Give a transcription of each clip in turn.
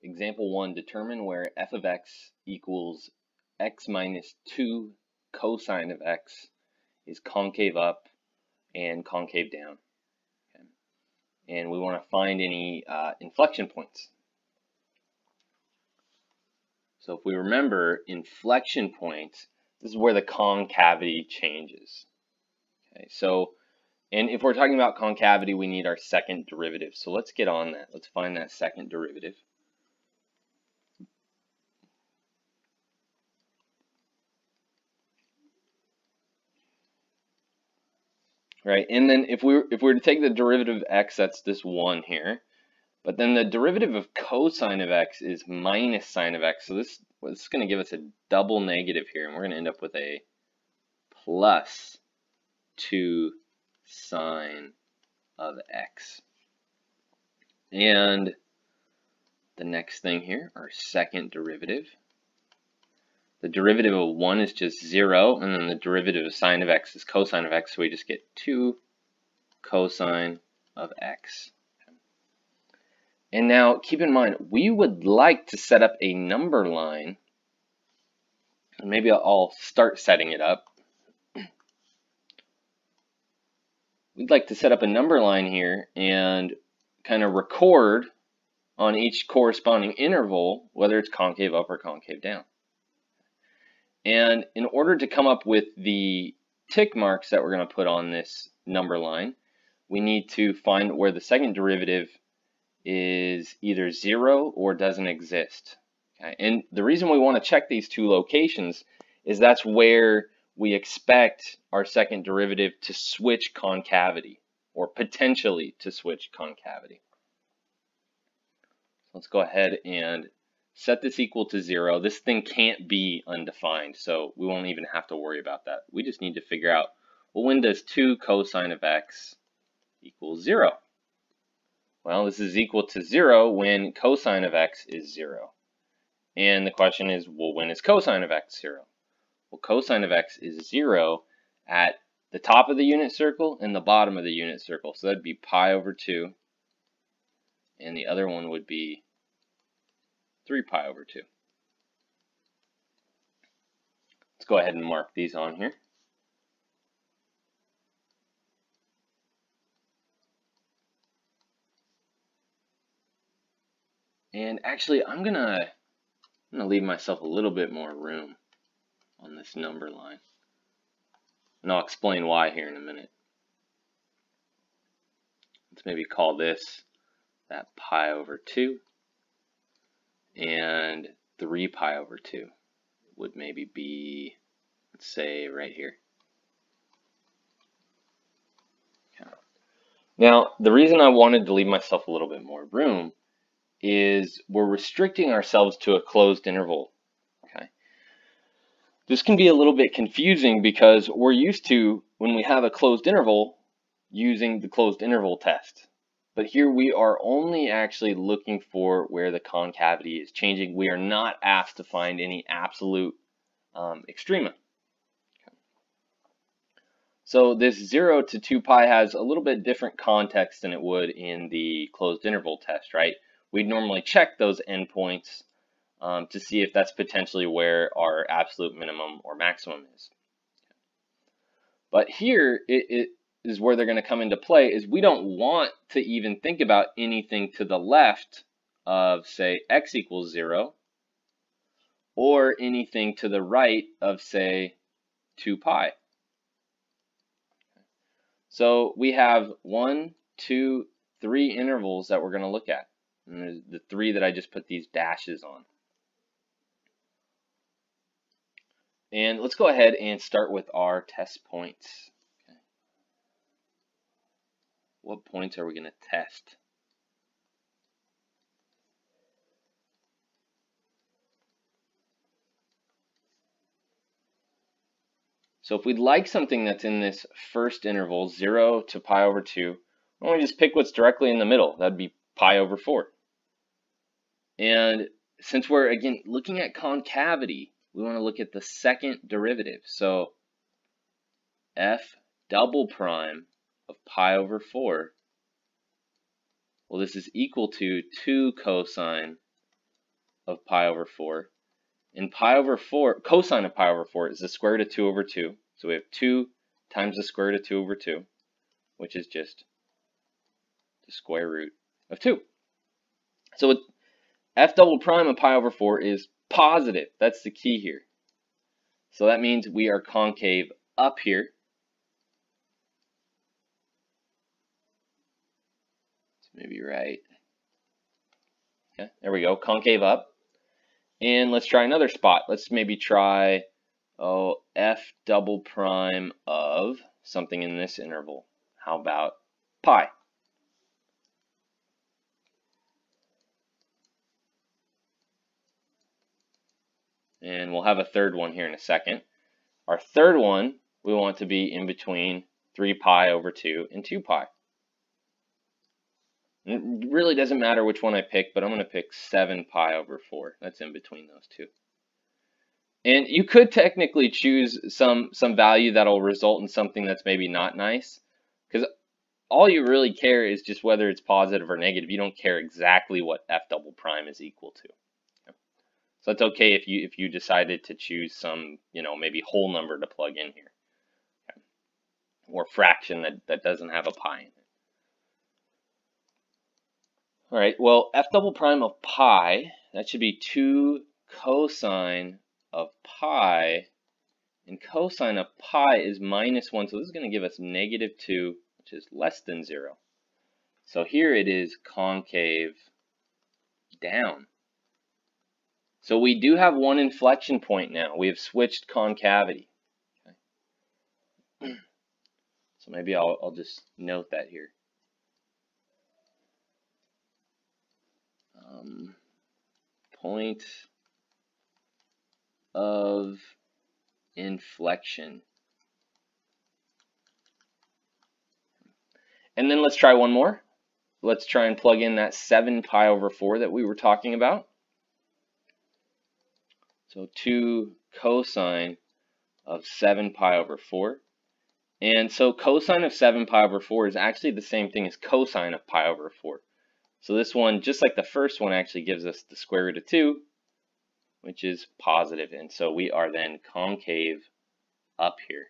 Example 1, determine where f of x equals x minus 2 cosine of x is concave up and concave down. Okay. And we want to find any inflection points. So if we remember, inflection points, this is where the concavity changes. Okay, so, and if we're talking about concavity, we need our second derivative. So let's get on that. Let's find that second derivative. Right, and then if we were to take the derivative of x, that's this 1 here. But then the derivative of cosine of x is minus sine of x. So this is going to give us a double negative here, and we're going to end up with a plus 2 sine of x. And the next thing here, our second derivative. The derivative of 1 is just 0, and then the derivative of sine of x is cosine of x, so we just get 2 cosine of x. And now, keep in mind, we would like to set up a number line, and maybe I'll start setting it up. We'd like to set up a number line here and kind of record on each corresponding interval whether it's concave up or concave down. And in order to come up with the tick marks that we're going to put on this number line, we need to find where the second derivative is either 0 or doesn't exist. Okay? And the reason we want to check these two locations is that's where we expect our second derivative to switch concavity, or potentially to switch concavity. Let's go ahead and set this equal to 0. This thing can't be undefined, so we won't even have to worry about that. We just need to figure out, well, when does 2 cosine of x equal 0? Well, this is equal to 0 when cosine of x is 0. And the question is, well, when is cosine of x 0? Well, cosine of x is 0 at the top of the unit circle and the bottom of the unit circle. So that'd be pi over 2. And the other one would be 3 pi over 2. Let's go ahead and mark these on here. And actually, I'm gonna leave myself a little bit more room on this number line. And I'll explain why here in a minute. Let's maybe call this that pi over 2. And 3 pi over 2 would maybe be, let's say, right here. Okay. Now, the reason I wanted to leave myself a little bit more room is we're restricting ourselves to a closed interval. Okay. This can be a little bit confusing because we're used to, when we have a closed interval, using the closed interval test. But here we are only actually looking for where the concavity is changing. We are not asked to find any absolute extrema. Okay. So this 0 to 2 pi has a little bit different context than it would in the closed interval test, right? We'd normally check those endpoints to see if that's potentially where our absolute minimum or maximum is. But here it is where they're going to come into play, is we don't want to even think about anything to the left of, say, x equals 0, or anything to the right of, say, 2 pi. So we have 1, 2, 3 intervals that we're going to look at. And there's the 3 that I just put these dashes on. And let's go ahead and start with our test points. Okay. What points are we going to test? So if we'd like something that's in this first interval, 0 to pi over 2, why don't we just pick what's directly in the middle? That'd be pi over 4. And since we're, again, looking at concavity, we want to look at the second derivative. So f double prime of pi over 4, well, this is equal to 2 cosine of pi over 4. And pi over 4, cosine of pi over 4 is the square root of 2 over 2. So we have 2 times the square root of 2 over 2, which is just the square root of 2. So f double prime of pi over 4 is positive. That's the key here. So that means we are concave up here. Maybe right. Okay, there we go, concave up. And let's try another spot. Let's maybe try, f double prime of something in this interval. How about pi? And we'll have a third one here in a second. Our third one, we want to be in between 3 pi over 2 and 2 pi. It really doesn't matter which one I pick, but I'm going to pick 7 pi over 4. That's in between those two. And you could technically choose some value that'll result in something that's maybe not nice, because all you really care is just whether it's positive or negative. You don't care exactly what f double prime is equal to. So it's okay if you decided to choose some, maybe whole number to plug in here, or fraction that doesn't have a pi in it. All right, well, f double prime of pi, that should be 2 cosine of pi, and cosine of pi is -1, so this is going to give us -2, which is less than 0. So here it is concave down. So we do have one inflection point now. We have switched concavity. Okay. So maybe I'll just note that here. Point of inflection. And then let's try one more. Let's try and plug in that 7 pi over 4 that we were talking about. So 2 cosine of 7 pi over 4. And so cosine of 7 pi over 4 is actually the same thing as cosine of pi over 4. So this one, just like the first one, actually gives us the square root of 2, which is positive. And so we are then concave up here.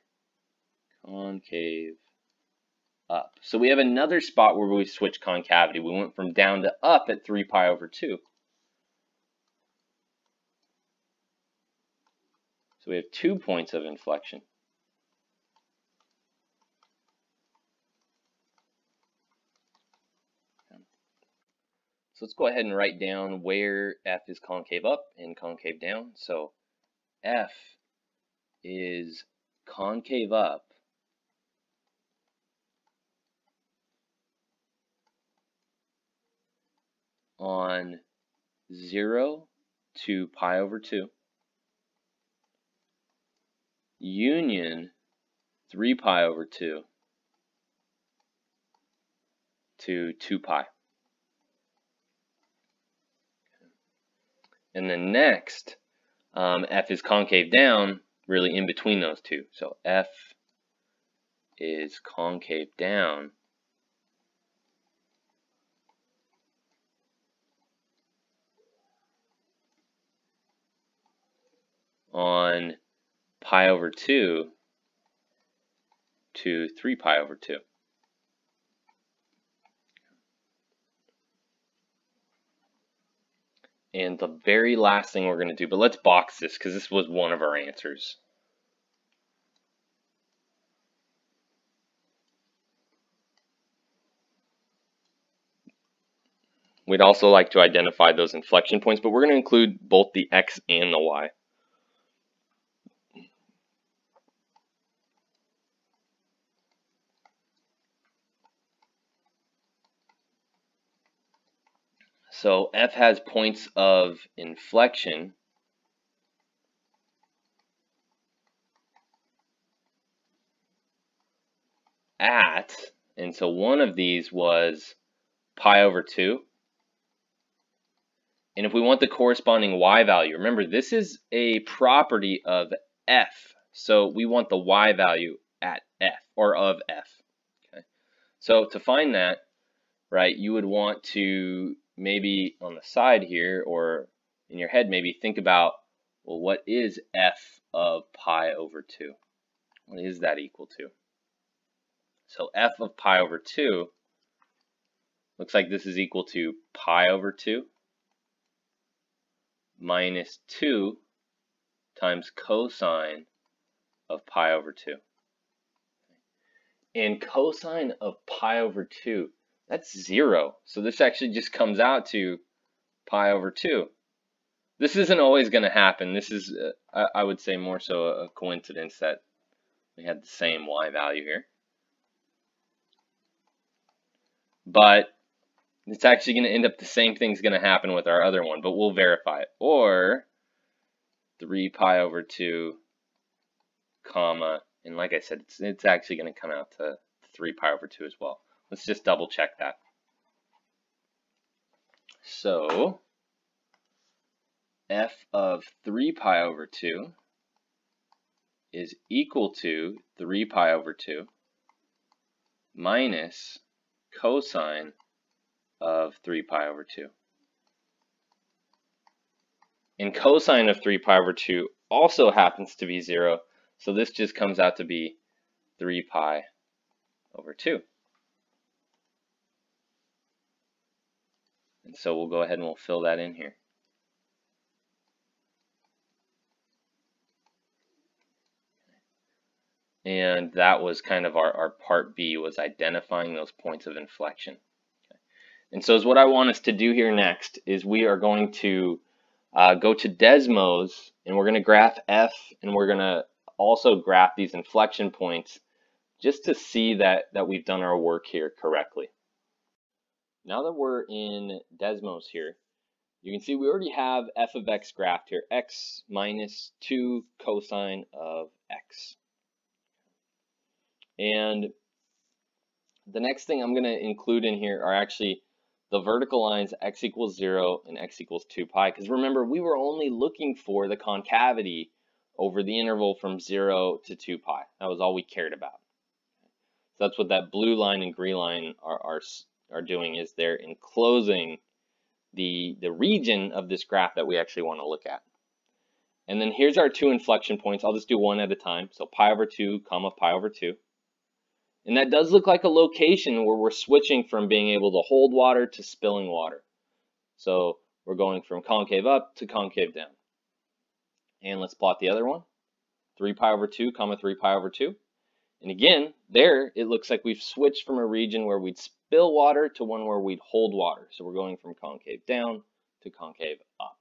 Concave up. So we have another spot where we switch concavity. We went from down to up at 3 pi over 2. So we have 2 points of inflection. So let's go ahead and write down where f is concave up and concave down. So f is concave up on 0 to pi over 2 union 3 pi over 2 to 2 pi. And then next, f is concave down, really in between those two. So f is concave down on pi over 2 to 3 pi over 2. And the very last thing we're going to do, but let's box this because this was one of our answers. We'd also like to identify those inflection points, but we're going to include both the x and the y. So f has points of inflection at, and so one of these was pi over 2. And if we want the corresponding y value, remember this is a property of f, so we want the y value at f, or of f. Okay. So to find that, right, you would want to maybe on the side here, or in your head, maybe think about, well, what is f of pi over 2? What is that equal to? So f of pi over 2 looks like this is equal to pi over 2 minus 2 times cosine of pi over 2. And cosine of pi over 2, that's 0. So this actually just comes out to pi over 2. This isn't always going to happen. This is, I would say, more so a coincidence that we had the same y value here. But it's actually going to end up the same thing's going to happen with our other one, but we'll verify it. Or 3 pi over 2, comma, and like I said, it's actually going to come out to 3 pi over 2 as well. Let's just double check that. So f of 3 pi over 2 is equal to 3 pi over 2 minus cosine of 3 pi over 2. And cosine of 3 pi over 2 also happens to be 0, so this just comes out to be 3 pi over 2. And so we'll go ahead and we'll fill that in here. And that was kind of our part B, was identifying those points of inflection. Okay. And so what I want us to do here next is we are going to go to Desmos, and we're going to graph F, and we're going to also graph these inflection points just to see that we've done our work here correctly. Now that we're in Desmos here, you can see we already have f of x graphed here, x minus 2 cosine of x. And the next thing I'm going to include in here are actually the vertical lines x equals 0 and x equals 2 pi. Because remember, we were only looking for the concavity over the interval from 0 to 2 pi. That was all we cared about. So that's what that blue line and green line are doing, is they're enclosing the region of this graph that we actually want to look at. And then here's our two inflection points. I'll just do one at a time. So pi over 2, comma pi over 2. And that does look like a location where we're switching from being able to hold water to spilling water. So we're going from concave up to concave down. And let's plot the other one. 3 pi over 2, comma 3 pi over 2. And again, there it looks like we've switched from a region where we'd spill water to one where we'd hold water. So we're going from concave down to concave up.